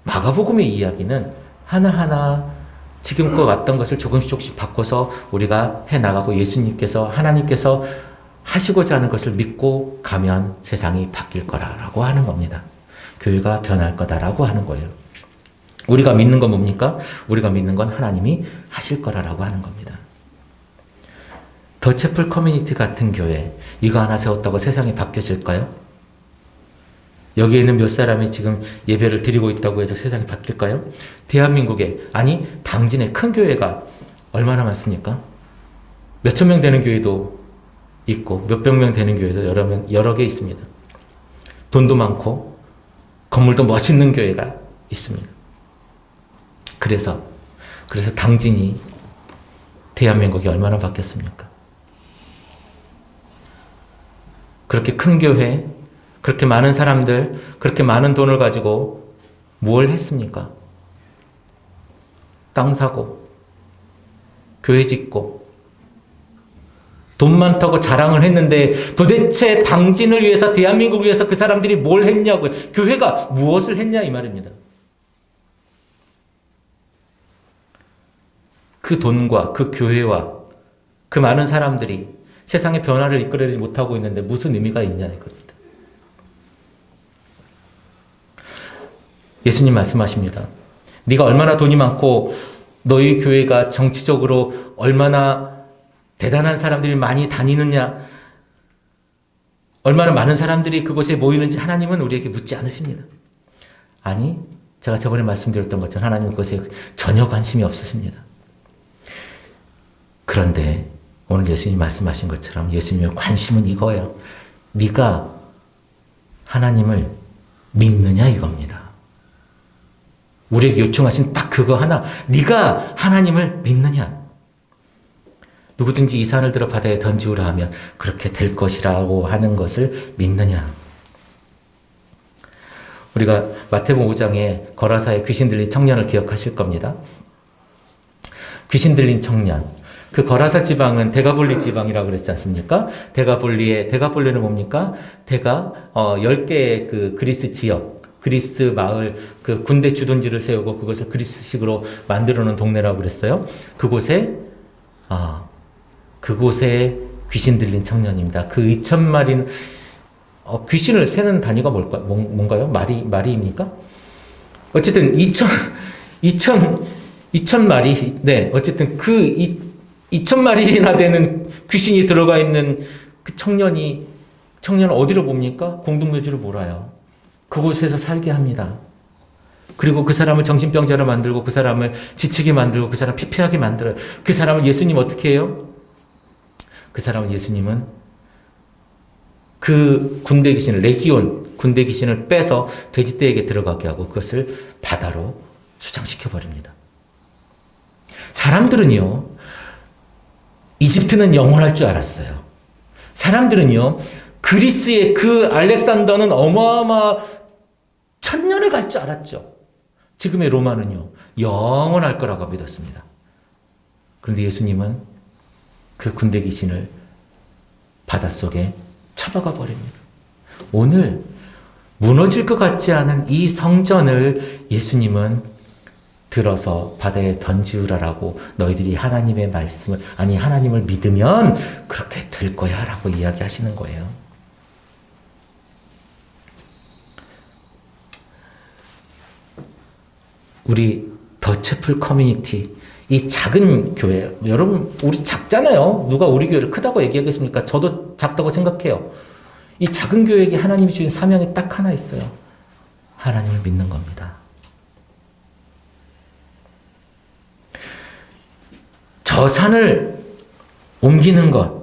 마가복음의 이야기는 하나하나 지금껏 왔던 것을 조금씩 바꿔서 우리가 해나가고, 하나님께서 하시고자 하는 것을 믿고 가면 세상이 바뀔 거라고 하는 겁니다. 교회가 변할 거다라고 하는 거예요. 우리가 믿는 건 뭡니까? 우리가 믿는 건 하나님이 하실 거라고 하는 겁니다. 더 채플 커뮤니티 같은 교회, 이거 하나 세웠다고 세상이 바뀌어질까요? 여기에는 몇 사람이 지금 예배를 드리고 있다고 해서 세상이 바뀔까요? 대한민국에, 아니 당진의 큰 교회가 얼마나 많습니까? 몇천 명 되는 교회도 있고 몇백 명 되는 교회도 여러 개 있습니다. 돈도 많고 건물도 멋있는 교회가 있습니다. 그래서 당진이, 대한민국이 얼마나 바뀌었습니까? 그렇게 큰 교회, 그렇게 많은 사람들, 그렇게 많은 돈을 가지고 뭘 했습니까? 땅 사고, 교회 짓고, 돈 많다고 자랑을 했는데 도대체 당진을 위해서, 대한민국을 위해서 그 사람들이 뭘 했냐고요. 교회가 무엇을 했냐 이 말입니다. 그 돈과 그 교회와 그 많은 사람들이 세상의 변화를 이끌어내지 못하고 있는데 무슨 의미가 있냐 이겁니다. 예수님 말씀하십니다. 네가 얼마나 돈이 많고 너희 교회가 정치적으로 얼마나 대단한 사람들이 많이 다니느냐, 얼마나 많은 사람들이 그곳에 모이는지 하나님은 우리에게 묻지 않으십니다. 아니, 제가 저번에 말씀드렸던 것처럼 하나님은 그것에 전혀 관심이 없으십니다. 그런데 오늘 예수님이 말씀하신 것처럼 예수님의 관심은 이거예요. 네가 하나님을 믿느냐 이겁니다. 우리에게 요청하신 딱 그거 하나. 네가 하나님을 믿느냐. 누구든지 이 산을 들어 바다에 던지우라 하면 그렇게 될 것이라고 하는 것을 믿느냐. 우리가 마태복음 5장에 거라사의 귀신 들린 청년을 기억하실 겁니다. 귀신 들린 청년. 그 거라사 지방은 데가볼리 지방이라고 그랬지 않습니까? 데가볼리는 뭡니까? 10개의 그 그리스 지역, 그리스 마을, 그 군대 주둔지를 세우고 그것을 그리스식으로 만들어 놓은 동네라고 그랬어요. 그곳에 귀신 들린 청년입니다. 그 2,000마리는, 귀신을 세는 단위가 뭔가요? 마리입니까? 어쨌든 2,000마리, 네, 어쨌든 그 2,000마리나 되는 귀신이 들어가 있는 그 청년은 어디로 봅니까? 공동묘지로 몰아요. 그곳에서 살게 합니다. 그리고 그 사람을 정신병자로 만들고 그 사람을 지치게 만들고 그 사람을 피폐하게 만들어요. 그 사람을 예수님 어떻게 해요? 예수님은 그 군대 귀신을, 레기온 군대 귀신을 빼서 돼지떼에게 들어가게 하고 그것을 바다로 수장시켜버립니다. 사람들은요, 이집트는 영원할 줄 알았어요. 사람들은요, 그리스의 그 알렉산더는 어마어마 1000년을 갈 줄 알았죠. 지금의 로마는요, 영원할 거라고 믿었습니다. 그런데 예수님은 그 군대 귀신을 바닷속에 쳐박아 버립니다. 오늘 무너질 것 같지 않은 이 성전을 예수님은 들어서 바다에 던지우라라고, 너희들이 하나님의 말씀을, 아니 하나님을 믿으면 그렇게 될 거야 라고 이야기하시는 거예요. 우리 더 채플 커뮤니티, 이 작은 교회, 여러분 우리 작잖아요. 누가 우리 교회를 크다고 얘기하겠습니까? 저도 작다고 생각해요. 이 작은 교회에게 하나님이 주신 사명이 딱 하나 있어요. 하나님을 믿는 겁니다. 저 산을 옮기는 것,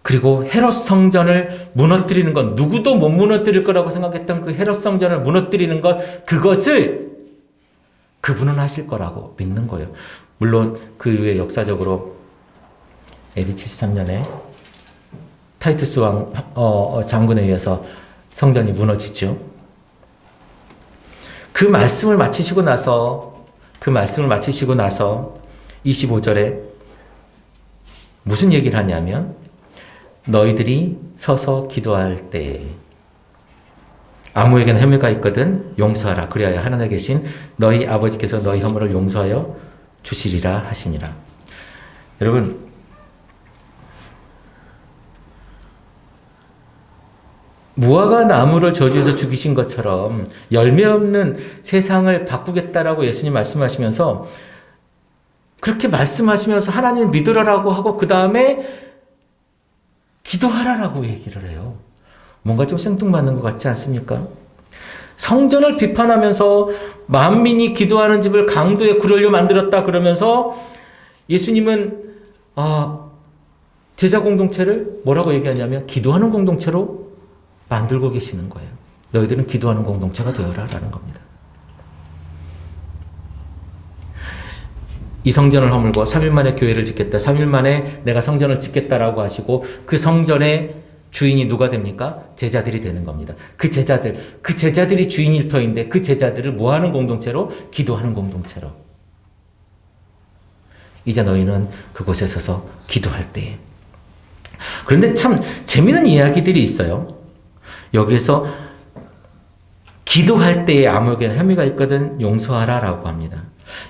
그리고 헤롯 성전을 무너뜨리는 것, 누구도 못 무너뜨릴 거라고 생각했던 그 헤롯 성전을 무너뜨리는 것, 그것을 그분은 하실 거라고 믿는 거예요. 물론 그 이후에 역사적으로 AD 73년에 타이투스 왕 장군에 의해서 성전이 무너지죠. 그 말씀을 마치시고 나서 25절에 무슨 얘기를 하냐면, 너희들이 서서 기도할 때 아무에게나 혐의가 있거든 용서하라. 그리하여 하늘에 계신 너희 아버지께서 너희 허물을 용서하여 주시리라 하시니라. 여러분, 무화과 나무를 저주해서 죽이신 것처럼 열매 없는 세상을 바꾸겠다라고 예수님 말씀하시면서, 그렇게 말씀하시면서 하나님을 믿으라라고 하고 그 다음에 기도하라라고 얘기를 해요. 뭔가 좀 생뚱맞는 것 같지 않습니까? 성전을 비판하면서 만민이 기도하는 집을 강도의 구렬로 만들었다 그러면서 예수님은 제자 공동체를 뭐라고 얘기하냐면 기도하는 공동체로 만들고 계시는 거예요. 너희들은 기도하는 공동체가 되어라라는 겁니다. 이 성전을 허물고 3일 만에 교회를 짓겠다. 3일 만에 내가 성전을 짓겠다라고 하시고 그 성전의 주인이 누가 됩니까? 제자들이 되는 겁니다. 그 제자들이 주인일 터인데 그 제자들을 뭐 하는 공동체로? 기도하는 공동체로. 이제 너희는 그곳에 서서 기도할 때에. 그런데 참 재미있는 이야기들이 있어요. 여기에서 기도할 때에 아무에게나 혐의가 있거든 용서하라라고 합니다.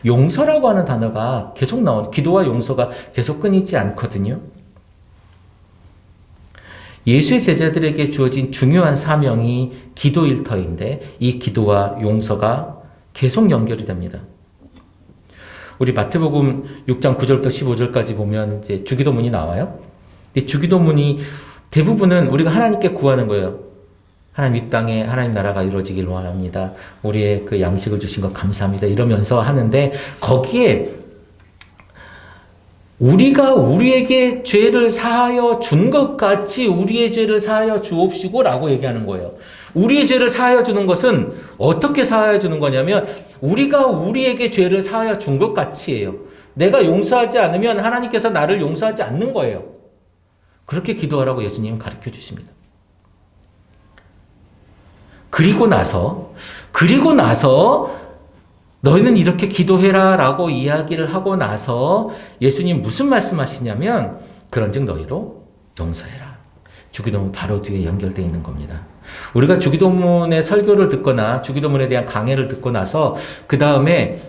용서라고 하는 단어가 계속 기도와 용서가 계속 끊이지 않거든요. 예수의 제자들에게 주어진 중요한 사명이 기도 일터인데 이 기도와 용서가 계속 연결이 됩니다. 우리 마태복음 6장 9절부터 15절까지 보면 이제 주기도문이 나와요. 이 주기도문이 대부분은 우리가 하나님께 구하는 거예요. 하나님 이 땅에 하나님 나라가 이루어지길 원합니다. 우리의 그 양식을 주신 것 감사합니다. 이러면서 하는데 거기에 우리가 우리에게 죄를 사하여 준 것 같이 우리의 죄를 사하여 주옵시고 라고 얘기하는 거예요. 우리의 죄를 사하여 주는 것은 어떻게 사하여 주는 거냐면 우리가 우리에게 죄를 사하여 준 것 같이예요. 내가 용서하지 않으면 하나님께서 나를 용서하지 않는 거예요. 그렇게 기도하라고 예수님은 가르쳐 주십니다. 그리고 나서 너희는 이렇게 기도해라 라고 이야기를 하고 나서 예수님 무슨 말씀하시냐면 그런즉 너희로 용서해라. 주기도문 바로 뒤에 연결되어 있는 겁니다. 우리가 주기도문의 설교를 듣거나 주기도문에 대한 강해를 듣고 나서 그 다음에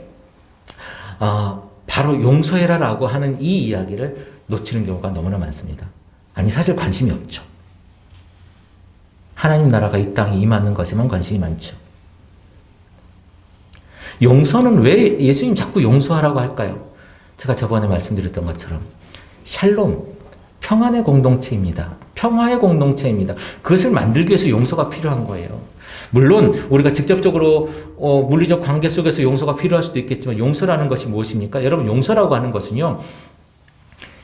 바로 용서해라 라고 하는 이 이야기를 놓치는 경우가 너무나 많습니다. 아니 사실 관심이 없죠. 하나님 나라가 이 땅에 임하는 것에만 관심이 많죠. 용서는 왜 예수님 자꾸 용서하라고 할까요? 제가 저번에 말씀드렸던 것처럼 샬롬, 평안의 공동체입니다. 평화의 공동체입니다. 그것을 만들기 위해서 용서가 필요한 거예요. 물론 우리가 직접적으로 물리적 관계 속에서 용서가 필요할 수도 있겠지만 용서라는 것이 무엇입니까? 여러분 용서라고 하는 것은요.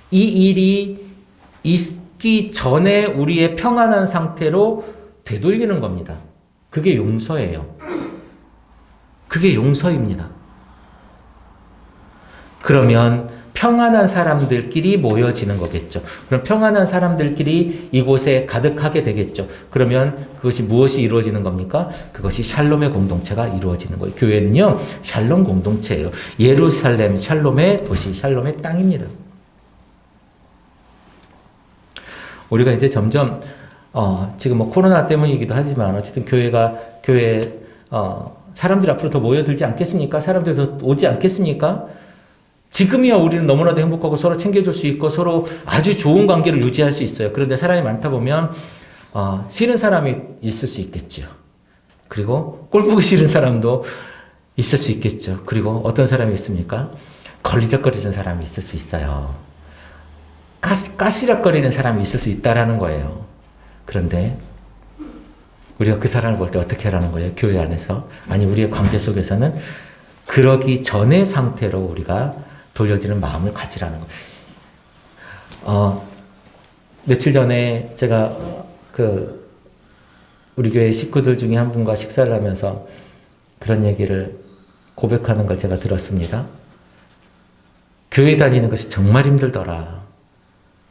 이 일이 있기 전에 우리의 평안한 상태로 되돌리는 겁니다. 그게 용서예요. 그게 용서입니다. 그러면 평안한 사람들끼리 모여지는 거겠죠. 그럼 평안한 사람들끼리 이곳에 가득하게 되겠죠. 그러면 그것이 무엇이 이루어지는 겁니까? 그것이 샬롬의 공동체가 이루어지는 거예요. 교회는요, 샬롬 공동체예요. 예루살렘, 샬롬의 도시, 샬롬의 땅입니다. 우리가 이제 점점 지금 뭐 코로나 때문이기도 하지만 어쨌든 교회 사람들이 앞으로 더 모여들지 않겠습니까? 사람들이 더 오지 않겠습니까? 지금이야 우리는 너무나도 행복하고 서로 챙겨줄 수 있고 서로 아주 좋은 관계를 유지할 수 있어요. 그런데 사람이 많다 보면 싫은 사람이 있을 수 있겠죠. 그리고 꼴 보기 싫은 사람도 있을 수 있겠죠. 그리고 어떤 사람이 있습니까? 걸리적거리는 사람이 있을 수 있어요. 까시락거리는 사람이 있을 수 있다라는 거예요. 그런데 우리가 그 사람을 볼 때 어떻게 하라는 거예요? 교회 안에서. 아니 우리의 관계 속에서는 그러기 전의 상태로 우리가 돌려드리는 마음을 가지라는 거예요. 며칠 전에 제가 우리 교회 식구들 중에 한 분과 식사를 하면서 그런 얘기를 고백하는 걸 제가 들었습니다. 교회 다니는 것이 정말 힘들더라.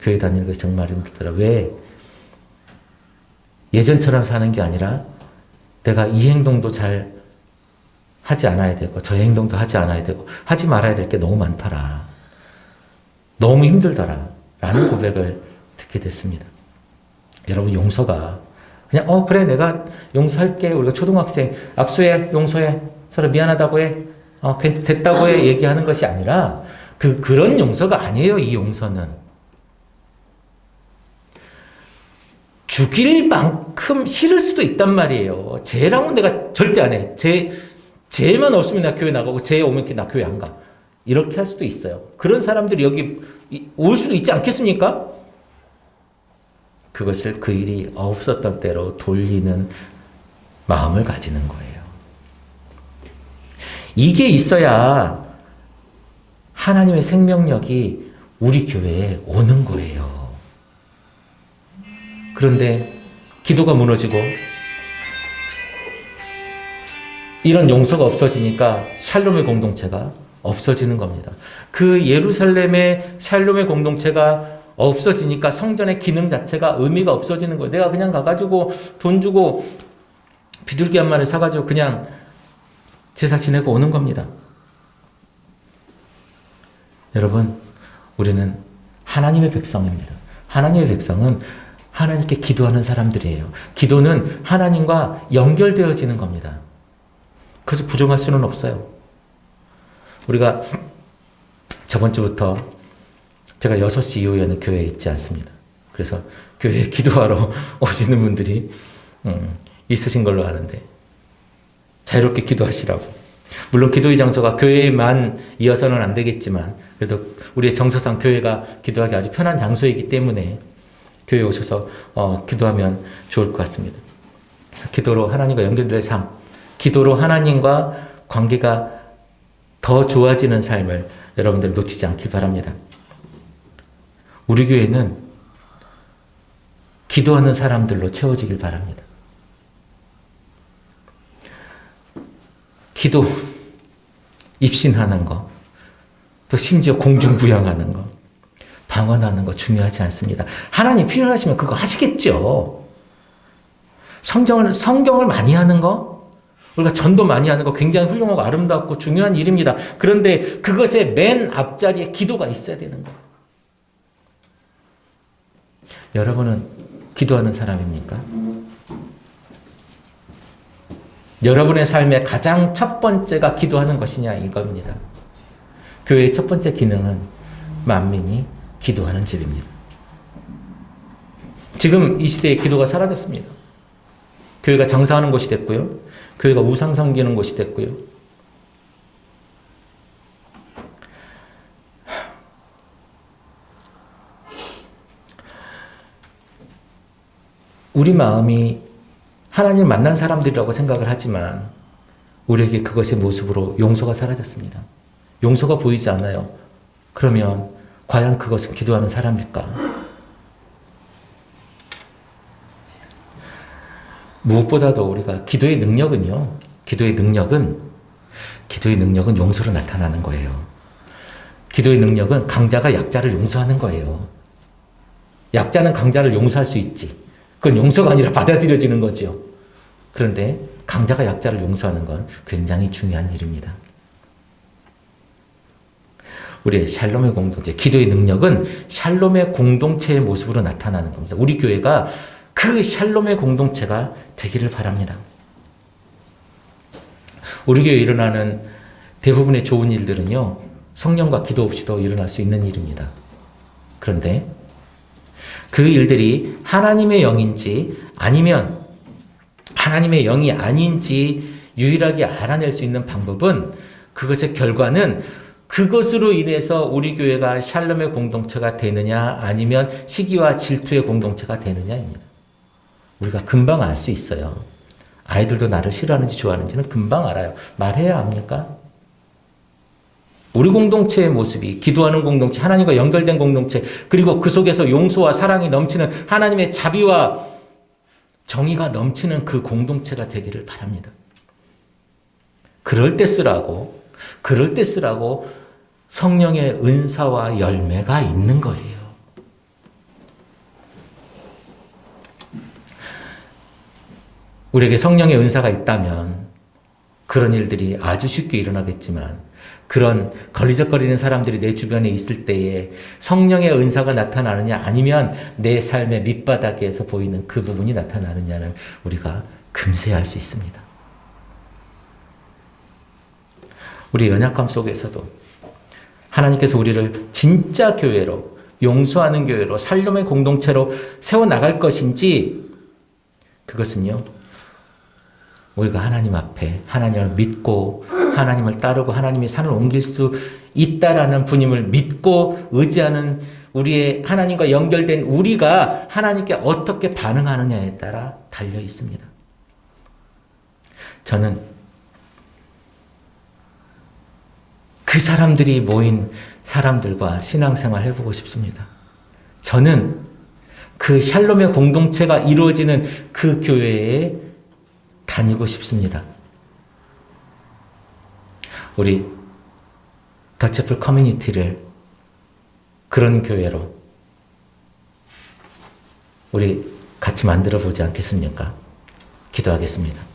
교회 다니는 것이 정말 힘들더라. 왜? 예전처럼 사는 게 아니라 내가 이 행동도 잘 하지 않아야 되고 저 행동도 하지 않아야 되고 하지 말아야 될 게 너무 많더라. 너무 힘들더라. 라는 고백을 듣게 됐습니다. 여러분 용서가 그냥 그래 내가 용서할게. 우리가 초등학생 악수해 용서해 서로 미안하다고 해 됐다고 해 얘기하는 것이 아니라 그런 용서가 아니에요. 이 용서는 죽일 만큼 싫을 수도 있단 말이에요. 쟤랑은 내가 절대 안 해. 쟤만 없으면 나 교회 나가고 쟤 오면 나 교회 안 가. 이렇게 할 수도 있어요. 그런 사람들이 여기 올 수도 있지 않겠습니까? 그것을 그 일이 없었던 때로 돌리는 마음을 가지는 거예요. 이게 있어야 하나님의 생명력이 우리 교회에 오는 거예요. 그런데 기도가 무너지고 이런 용서가 없어지니까 샬롬의 공동체가 없어지는 겁니다. 그 예루살렘의 샬롬의 공동체가 없어지니까 성전의 기능 자체가 의미가 없어지는 거예요. 내가 그냥 가가지고 돈 주고 비둘기 한 마리 사가지고 그냥 제사 지내고 오는 겁니다. 여러분 우리는 하나님의 백성입니다. 하나님의 백성은 하나님께 기도하는 사람들이에요. 기도는 하나님과 연결되어지는 겁니다. 그래서 부정할 수는 없어요. 우리가 저번 주부터 제가 6시 이후에는 교회에 있지 않습니다. 그래서 교회에 기도하러 오시는 분들이 있으신 걸로 아는데 자유롭게 기도하시라고. 물론 기도의 장소가 교회에만 이어서는 안 되겠지만 그래도 우리의 정서상 교회가 기도하기 아주 편한 장소이기 때문에 교회에 오셔서 기도하면 좋을 것 같습니다. 그래서 기도로 하나님과 연결될 삶, 기도로 하나님과 관계가 더 좋아지는 삶을 여러분들 놓치지 않길 바랍니다. 우리 교회는 기도하는 사람들로 채워지길 바랍니다. 기도, 입신하는 거, 또 심지어 공중부양하는 거, 방언하는 거 중요하지 않습니다. 하나님 필요하시면 그거 하시겠죠. 성경을 많이 하는 거, 우리가 전도 많이 하는 거 굉장히 훌륭하고 아름답고 중요한 일입니다. 그런데 그것의 맨 앞자리에 기도가 있어야 되는 거예요. 여러분은 기도하는 사람입니까? 여러분의 삶의 가장 첫 번째가 기도하는 것이냐 이겁니다. 교회의 첫 번째 기능은 만민이 기도하는 집입니다. 지금 이 시대에 기도가 사라졌습니다. 교회가 장사하는 곳이 됐고요. 교회가 우상 섬기는 곳이 됐고요. 우리 마음이 하나님을 만난 사람들이라고 생각을 하지만 우리에게 그것의 모습으로 용서가 사라졌습니다. 용서가 보이지 않아요. 그러면 과연 그것은 기도하는 사람일까? 무엇보다도 우리가 기도의 능력은 용서로 나타나는 거예요. 기도의 능력은 강자가 약자를 용서하는 거예요. 약자는 강자를 용서할 수 있지. 그건 용서가 아니라 받아들여지는 거죠. 그런데 강자가 약자를 용서하는 건 굉장히 중요한 일입니다. 우리의 샬롬의 공동체, 기도의 능력은 샬롬의 공동체의 모습으로 나타나는 겁니다. 우리 교회가 그 샬롬의 공동체가 되기를 바랍니다. 우리 교회에 일어나는 대부분의 좋은 일들은요, 성령과 기도 없이도 일어날 수 있는 일입니다. 그런데 그 일들이 하나님의 영인지 아니면 하나님의 영이 아닌지 유일하게 알아낼 수 있는 방법은 그것의 결과는 그것으로 인해서 우리 교회가 샬롬의 공동체가 되느냐 아니면 시기와 질투의 공동체가 되느냐입니다. 우리가 금방 알 수 있어요. 아이들도 나를 싫어하는지 좋아하는지는 금방 알아요. 말해야 합니까? 우리 공동체의 모습이 기도하는 공동체, 하나님과 연결된 공동체, 그리고 그 속에서 용서와 사랑이 넘치는 하나님의 자비와 정의가 넘치는 그 공동체가 되기를 바랍니다. 그럴 때 쓰라고 성령의 은사와 열매가 있는 거예요. 우리에게 성령의 은사가 있다면 그런 일들이 아주 쉽게 일어나겠지만 그런 걸리적거리는 사람들이 내 주변에 있을 때에 성령의 은사가 나타나느냐 아니면 내 삶의 밑바닥에서 보이는 그 부분이 나타나느냐는 우리가 금세 알 수 있습니다. 우리 연약함 속에서도 하나님께서 우리를 진짜 교회로, 용서하는 교회로, 샬롬의 공동체로 세워나갈 것인지 그것은요, 우리가 하나님 앞에 하나님을 믿고 하나님을 따르고 하나님의 산을 옮길 수 있다라는 분임을 믿고 의지하는 우리의 하나님과 연결된 우리가 하나님께 어떻게 반응하느냐에 따라 달려 있습니다. 저는 그 사람들이 모인 사람들과 신앙생활 해보고 싶습니다. 저는 그 샬롬의 공동체가 이루어지는 그 교회에 다니고 싶습니다. 우리 더치플 커뮤니티를 그런 교회로 우리 같이 만들어 보지 않겠습니까? 기도하겠습니다.